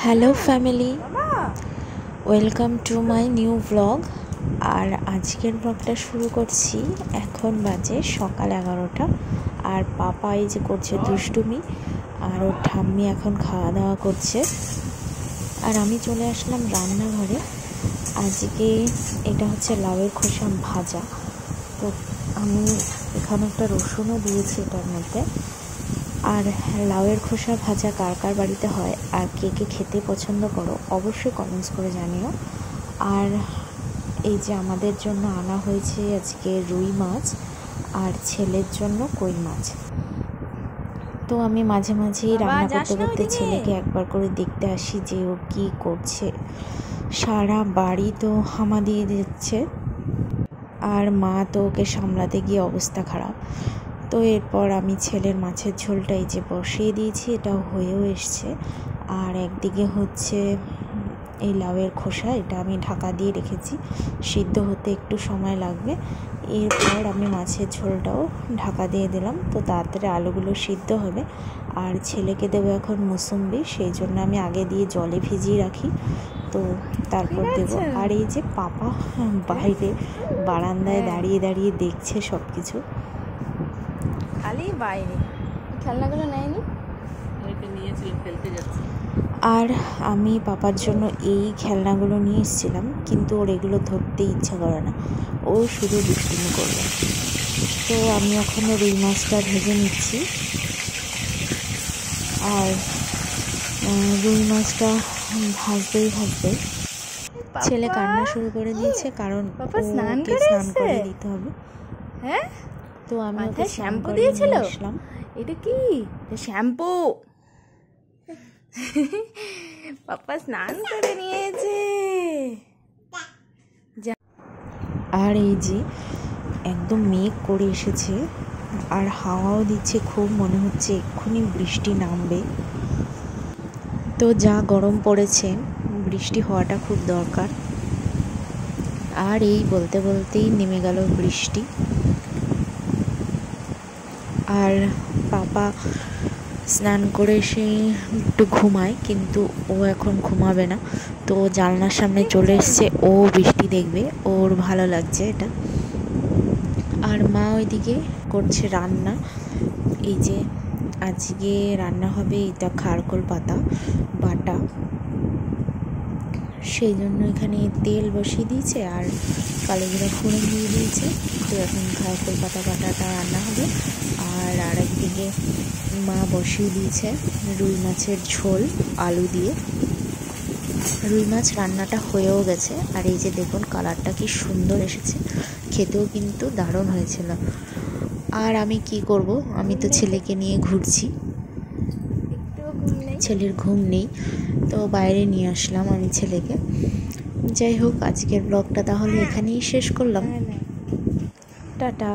Hello family, welcome to my new blog. আর আজকের ব্লগটা শুরু করছি। এখন বাজে সকাল 11টা। আর পাপা এই যে করছে দুষ্টুমি, আর ওর ঠাম্মি এখন খাওয়া দাওয়া করছে। আর আমি চলে আসলাম রান্নাঘরে। আজকে এটা হচ্ছে লাউয়ের খোসা ভাজা। তো আমি এখানে একটা রসুনও দিয়েছি এটার মধ্যে। আর লাউয়ের খোসা ভাজা কার কার বাড়িতে হয় আর কে কে খেতে পছন্দ করো অবশ্যই কমেন্টস করে জানিও। আর এই যে আমাদের জন্য আনা হয়েছে আজকে রুই মাছ, আর ছেলের জন্য কই মাছ। তো আমি মাঝে মাঝেই রান্না করতে করতে ছেলেকে একবার করে দেখতে আসি যে ও কী করছে। সারা বাড়ি তো হামা দিয়ে দিচ্ছে, আর মা তো ওকে সামলাতে গিয়ে অবস্থা খারাপ। তো এরপর আমি ছেলের মাছের ঝোলটা এই যে বসিয়ে দিয়েছি, এটাও হয়েও এসছে। আর একদিকে হচ্ছে এই লাউয়ের খোসা, এটা আমি ঢাকা দিয়ে রেখেছি, সিদ্ধ হতে একটু সময় লাগবে। এরপর আমি মাছের ঝোলটাও ঢাকা দিয়ে দিলাম, তো তাড়াতাড়ি আলুগুলো সিদ্ধ হবে। আর ছেলেকে দেবো এখন মুসুম্বি, সেই জন্য আমি আগে দিয়ে জলে ভিজিয়ে রাখি, তো তারপর দেবো। আর এই যে পাপা বাইরে বারান্দায় দাঁড়িয়ে দাঁড়িয়ে দেখছে সব কিছু। খালি বাইরে খেলনাগুলো নেয়নি, ফেলতে যাচ্ছে। আর আমি পাপার জন্য এই খেলনাগুলো নিয়ে এসেছিলাম, কিন্তু ওর এগুলো ধরতে ইচ্ছা করে না, ও শুধু দুষ্টুমি করবে। তো আমি এখন রুই মাছটা ভেজে নিচ্ছি। আর রুই মাছটা ভাজতেই ছেলে কান্না শুরু করে দিয়েছে, কারণ স্নান করে দিতে হবে। হ্যাঁ, তো আমি ওকে শ্যাম্পু দিয়েছিল। এটা কি শ্যাম্পু? পাপা স্নান করে নিয়েছে। আর এই যে একদম মেঘ করে এসেছে, আর হাওয়াও দিচ্ছে খুব, মনে হচ্ছে এক্ষুনি বৃষ্টি নামবে। তো যা গরম পড়েছে, বৃষ্টি হওয়াটা খুব দরকার। আর এই বলতে বলতেই নেমে গেল বৃষ্টি। আর পাপা স্নান করে এসে একটু ঘুমায়, কিন্তু ও এখন ঘুমাবে না। তো জানলার সামনে চলে এসছে, ও বৃষ্টি দেখবে, ওর ভালো লাগছে এটা। আর মা ওইদিকে করছে রান্না। এই যে আজকে রান্না হবে এটা খারকোল পাতা বাটা, সেই জন্য এখানে তেল বসিয়ে দিয়েছে আর কালো জিরা ফোড়ন দিয়ে দিয়েছে। তো এখন খারকোল পাতা বাটাটা রান্না হবে। আর আরেকদিকে মা বসিয়ে দিয়েছে রুই মাছের ঝোল আলু দিয়ে। রুই মাছ রান্নাটা হয়েও গেছে। আর এই যে দেখুন কালারটা কি সুন্দর এসেছে, খেতেও কিন্তু দারুণ হয়েছিল। আর আমি কি করব, আমি তো ছেলেকে নিয়ে ঘুরছি, ছেলের ঘুম নেই, তো বাইরে নিয়ে আসলাম আমি ছেলেকে। যাই হোক, আজকের ব্লগটা তাহলে এখানেই শেষ করলাম। টাটা।